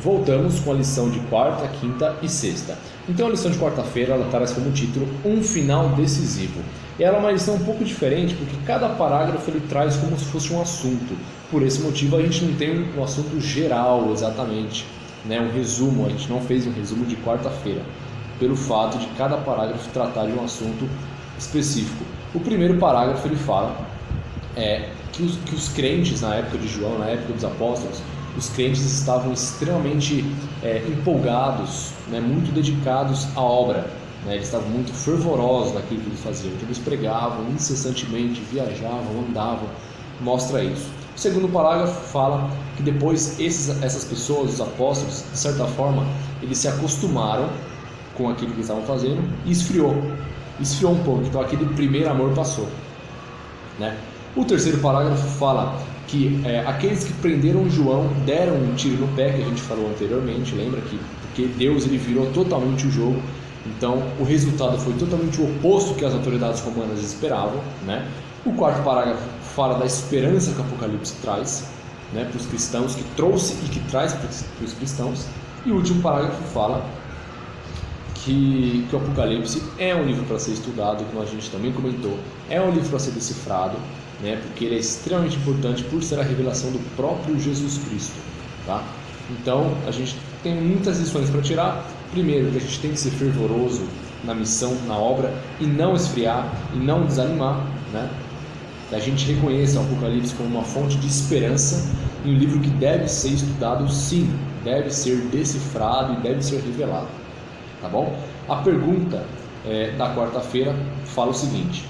Voltamos com a lição de quarta, quinta e sexta. Então a lição de quarta-feira ela traz como título Um Final Decisivo. E ela é uma lição um pouco diferente porque cada parágrafo ele traz como se fosse um assunto. Por esse motivo a gente não tem um assunto geral exatamente, né? Um resumo, a gente não fez um resumo de quarta-feira, pelo fato de cada parágrafo tratar de um assunto específico. O primeiro parágrafo ele fala que os crentes na época de João, na época dos apóstolos, os crentes estavam extremamente empolgados, né, muito dedicados à obra, né, eles estavam muito fervorosos naquilo que eles faziam, então eles pregavam incessantemente, viajavam, andavam, mostra isso. O segundo parágrafo fala que depois essas pessoas, os apóstolos, de certa forma, eles se acostumaram com aquilo que eles estavam fazendo e esfriou um pouco, então aquele primeiro amor passou, né? O terceiro parágrafo fala que aqueles que prenderam João deram um tiro no pé, que a gente falou anteriormente, lembra que porque Deus ele virou totalmente o jogo, então o resultado foi totalmente o oposto que as autoridades romanas esperavam, né? O quarto parágrafo fala da esperança que o Apocalipse traz, né, para os cristãos, que trouxe e que traz para os cristãos, e o último parágrafo fala que o Apocalipse é um livro para ser estudado, como a gente também comentou, é um livro para ser decifrado, né, porque ele é extremamente importante por ser a revelação do próprio Jesus Cristo, tá? Então a gente tem muitas lições para tirar. Primeiro, que a gente tem que ser fervoroso na missão, na obra, e não esfriar, e não desanimar, né? Que a gente reconheça o Apocalipse como uma fonte de esperança e um livro que deve ser estudado, sim, deve ser decifrado e deve ser revelado, tá bom? A pergunta da quarta-feira fala o seguinte: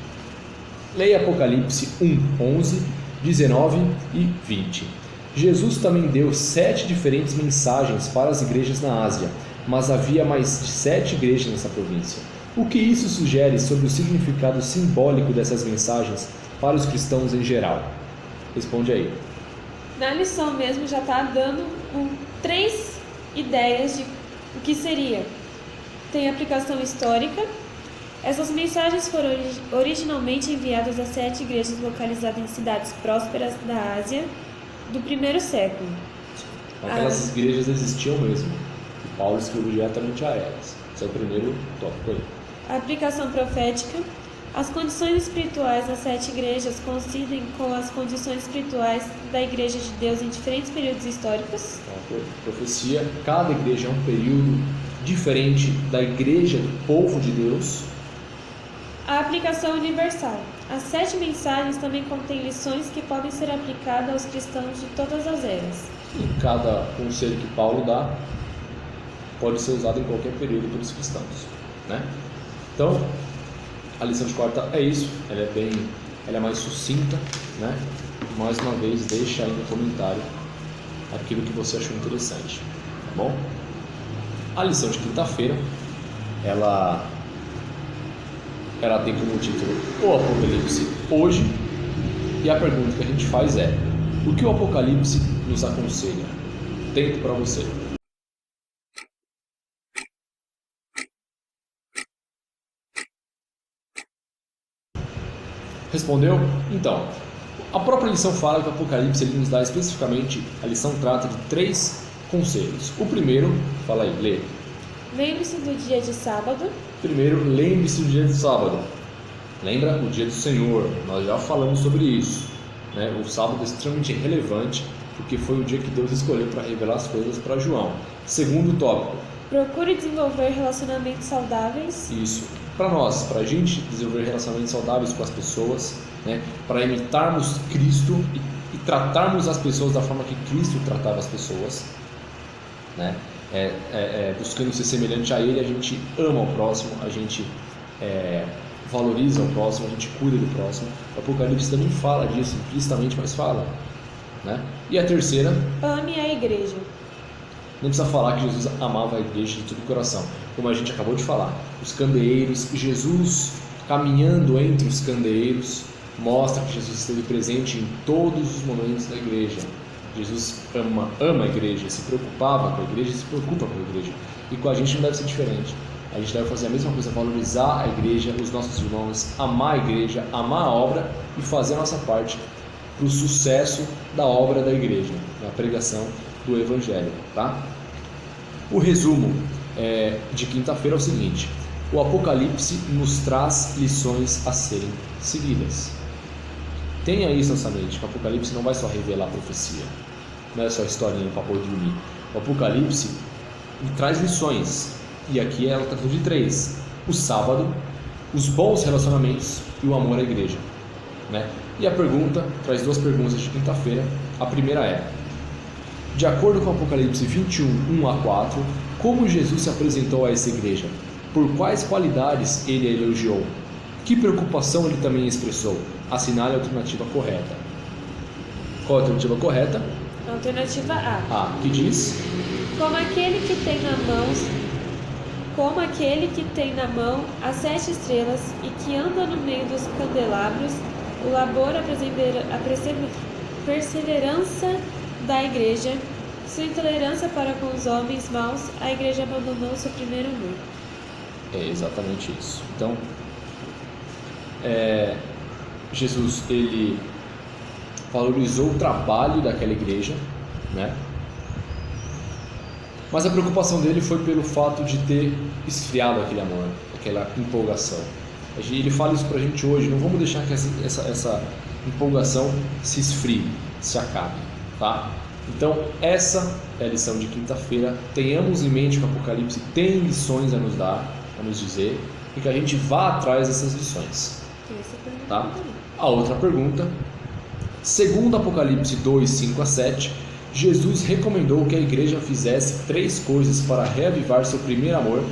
leia Apocalipse 1, 11, 19 e 20. Jesus também deu 7 diferentes mensagens para as igrejas na Ásia, mas havia mais de 7 igrejas nessa província. O que isso sugere sobre o significado simbólico dessas mensagens para os cristãos em geral? Responde aí. Na lição mesmo já está dando 3 ideias de o que seria. Tem aplicação histórica. Essas mensagens foram originalmente enviadas a 7 igrejas localizadas em cidades prósperas da Ásia do primeiro século. Aquelas igrejas existiam mesmo, e Paulo escreveu diretamente a elas. Esse é o primeiro tópico aí. A aplicação profética. As condições espirituais das 7 igrejas coincidem com as condições espirituais da Igreja de Deus em diferentes períodos históricos. A profecia, cada igreja é um período diferente da igreja do povo de Deus. A aplicação universal. As 7 mensagens também contêm lições que podem ser aplicadas aos cristãos de todas as eras. E cada conselho que Paulo dá pode ser usado em qualquer período pelos cristãos, né? Então, a lição de quarta é isso. Ela é mais sucinta, né? Mais uma vez, deixa aí no comentário aquilo que você achou interessante, tá bom? A lição de quinta-feira, ela tem como título O Apocalipse Hoje, e a pergunta que a gente faz é: o que o Apocalipse nos aconselha? Tempo para você. Respondeu? Então, a própria lição fala que o Apocalipse ele nos dá especificamente, a lição trata de 3 conselhos. O primeiro, fala aí, lê. Lembre-se do dia de sábado. Primeiro, lembre-se do dia de sábado. Lembra o dia do Senhor, nós já falamos sobre isso, né? O sábado é extremamente relevante, porque foi o dia que Deus escolheu para revelar as coisas para João. Segundo tópico. Procure desenvolver relacionamentos saudáveis. Isso. Para nós, para a gente desenvolver relacionamentos saudáveis com as pessoas, né? Para imitarmos Cristo e tratarmos as pessoas da forma que Cristo tratava as pessoas, né? Buscando ser semelhante a Ele, a gente ama o próximo, a gente valoriza o próximo, a gente cuida do próximo. O Apocalipse também fala disso implicitamente, mas fala, né? E a terceira, ame a igreja. não precisa falar que Jesus amava a igreja de todo o coração, como a gente acabou de falar. Os candeeiros, Jesus caminhando entre os candeeiros, mostra que Jesus esteve presente em todos os momentos da igreja. Jesus ama a igreja, se preocupava com a igreja, se preocupa com a igreja. E com a gente não deve ser diferente. A gente deve fazer a mesma coisa, valorizar a igreja, os nossos irmãos, amar a igreja, amar a obra e fazer a nossa parte para o sucesso da obra da igreja, na pregação do Evangelho, tá? O resumo de quinta-feira é o seguinte: o Apocalipse nos traz lições a serem seguidas. Tenha isso na sua mente, que o Apocalipse não vai só revelar a profecia, não é só historinha para pôr dormir. O Apocalipse traz lições, e aqui ela está de 3: o sábado, os bons relacionamentos e o amor à igreja, né? E a pergunta traz 2 perguntas de quinta-feira. A primeira é: de acordo com Apocalipse 21, 1 a 4, como Jesus se apresentou a essa igreja? Por quais qualidades ele a elogiou? Que preocupação ele também expressou? Assinale a alternativa correta. Qual a alternativa correta? Alternativa A. A, que diz: Como aquele que tem na mão as 7 estrelas e que anda no meio dos candelabros, o labor, a perseverança da igreja, sua intolerância para com os homens maus, a igreja abandonou seu primeiro amor. É exatamente isso. Então, Jesus, ele valorizou o trabalho daquela igreja, né? Mas a preocupação dele foi pelo fato de ter esfriado aquele amor, aquela empolgação. Ele fala isso pra gente hoje: não vamos deixar que essa empolgação se esfrie, se acabe, tá? Então, essa é a lição de quinta-feira. Tenhamos em mente que o Apocalipse tem lições a nos dar, a nos dizer, e que a gente vá atrás dessas lições, tá? A outra pergunta: segundo Apocalipse 2, 5 a 7, Jesus recomendou que a igreja fizesse 3 coisas para reavivar seu primeiro amor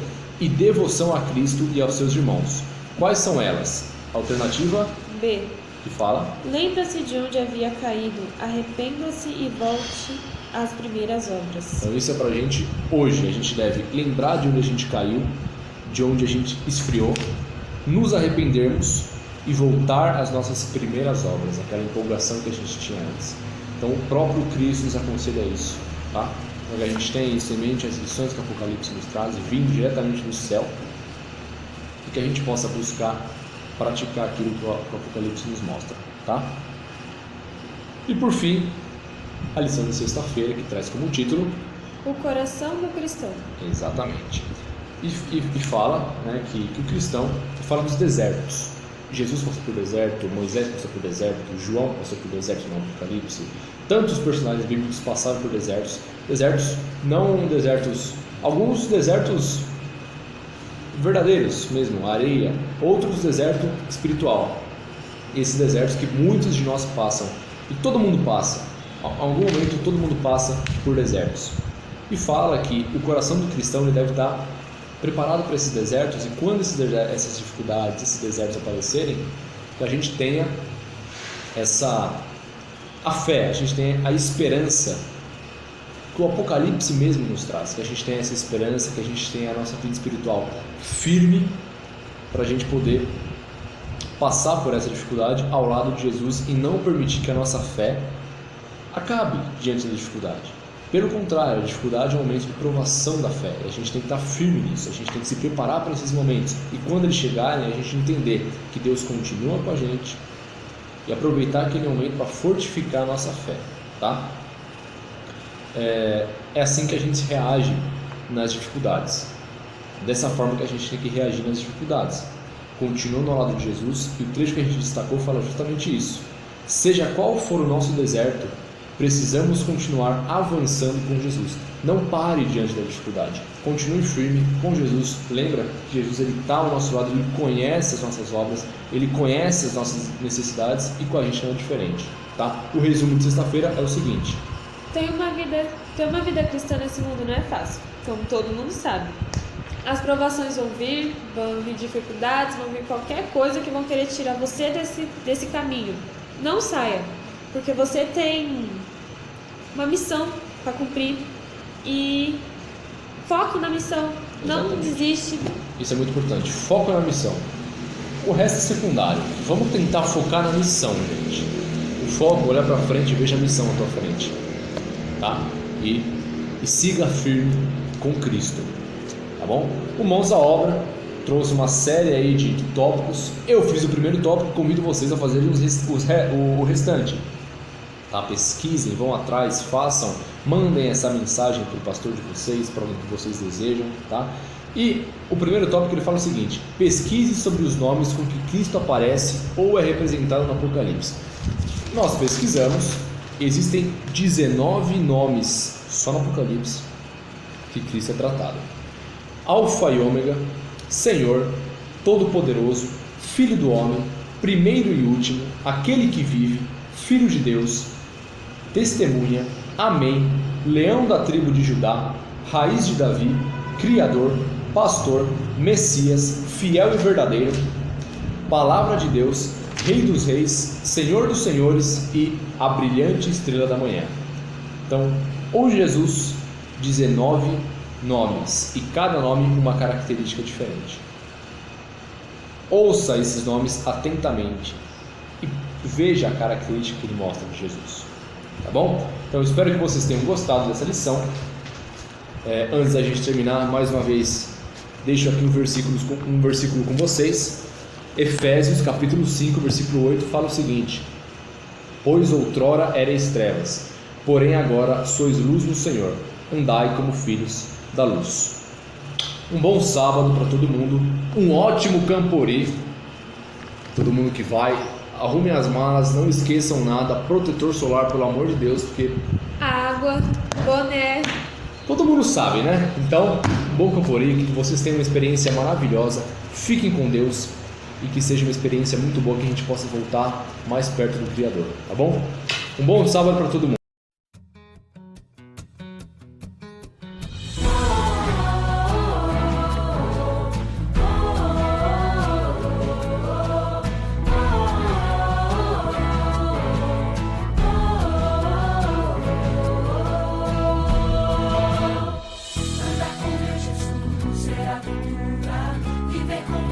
e devoção a Cristo e aos seus irmãos. Quais são elas? Alternativa B. Que fala: lembra-se de onde havia caído, arrependa-se e volte às primeiras obras. Então isso é pra gente hoje. A gente deve lembrar de onde a gente caiu, de onde a gente esfriou, nos arrependermos e voltar às nossas primeiras obras, aquela empolgação que a gente tinha antes. Então o próprio Cristo nos aconselha isso, tá? Então que a gente tenha isso em mente, as lições que o Apocalipse nos traz, vindo diretamente do céu, e que a gente possa buscar praticar aquilo que o Apocalipse nos mostra, tá? E por fim, a lição de sexta-feira, que traz como título O coração do cristão. Exatamente. E fala, né, que o cristão fala dos desertos. Jesus passou por deserto, Moisés passou por deserto, João passou por deserto no Apocalipse. Tantos personagens bíblicos passaram por desertos. Desertos, não desertos, alguns desertos verdadeiros mesmo, areia, outros deserto espiritual. Esses desertos que muitos de nós passam, e todo mundo passa, em algum momento todo mundo passa por desertos. E fala que o coração do cristão ele deve estar preparado para esses desertos, e quando essas dificuldades, esses desertos aparecerem, que a gente tenha a fé, a gente tenha a esperança que o Apocalipse mesmo nos traz, que a gente tenha essa esperança, que a gente tenha a nossa vida espiritual firme, para a gente poder passar por essa dificuldade ao lado de Jesus e não permitir que a nossa fé acabe diante da dificuldade. Pelo contrário, a dificuldade é um momento de provação da fé. A gente tem que estar firme nisso, a gente tem que se preparar para esses momentos. E quando eles chegarem, a gente entender que Deus continua com a gente e aproveitar aquele momento para fortificar a nossa fé, tá? É assim que a gente reage nas dificuldades. Dessa forma que a gente tem que reagir nas dificuldades. Continuando ao lado de Jesus, e o trecho que a gente destacou fala justamente isso. Seja qual for o nosso deserto, precisamos continuar avançando com Jesus. Não pare diante da dificuldade. Continue firme com Jesus. Lembra que Jesus está ao nosso lado, ele conhece as nossas obras, ele conhece as nossas necessidades e com a gente não é diferente, tá? O resumo de sexta-feira é o seguinte: ter uma vida cristã nesse mundo não é fácil, como todo mundo sabe. As provações vão vir dificuldades, vão vir qualquer coisa que vão querer tirar você desse caminho. Não saia, porque você tem uma missão para cumprir e foco na missão, não desiste. Isso é muito importante, foco na missão. O resto é secundário. Vamos tentar focar na missão, gente. O foco, olhar para frente e veja a missão à tua frente, tá? E siga firme com Cristo, tá bom? O Mãos à Obra trouxe uma série aí de tópicos. Eu fiz o primeiro tópico, convido vocês a fazerem o restante. Tá? Pesquisem, vão atrás, façam, mandem essa mensagem para o pastor de vocês, para onde vocês desejam. Tá? E o primeiro tópico ele fala o seguinte: pesquise sobre os nomes com que Cristo aparece ou é representado no Apocalipse. Nós pesquisamos, existem 19 nomes só no Apocalipse que Cristo é tratado. Alfa e Ômega, Senhor, Todo-Poderoso, Filho do Homem, Primeiro e Último, Aquele que vive, Filho de Deus, Testemunha, Amém, Leão da tribo de Judá, Raiz de Davi, Criador, Pastor, Messias, Fiel e Verdadeiro, Palavra de Deus, Rei dos Reis, Senhor dos Senhores e a brilhante estrela da manhã. Então, ou Jesus, 19 nomes, e cada nome uma característica diferente. Ouça esses nomes atentamente e veja a característica que ele mostra de Jesus. Tá bom? Então, eu espero que vocês tenham gostado dessa lição. Antes da gente terminar, mais uma vez, deixo aqui um versículo com vocês. Efésios capítulo 5, versículo 8 fala o seguinte: pois outrora erais trevas, porém agora sois luz no Senhor, andai como filhos da luz. Um bom sábado para todo mundo, um ótimo Campori, todo mundo que vai, arrumem as malas, não esqueçam nada, protetor solar pelo amor de Deus, porque água, boné, todo mundo sabe, né? Então, um bom Campori, que vocês tenham uma experiência maravilhosa, fiquem com Deus e que seja uma experiência muito boa, que a gente possa voltar mais perto do Criador, tá bom? Um bom sábado para todo mundo. Andar com meu Jesus é aventura, viver com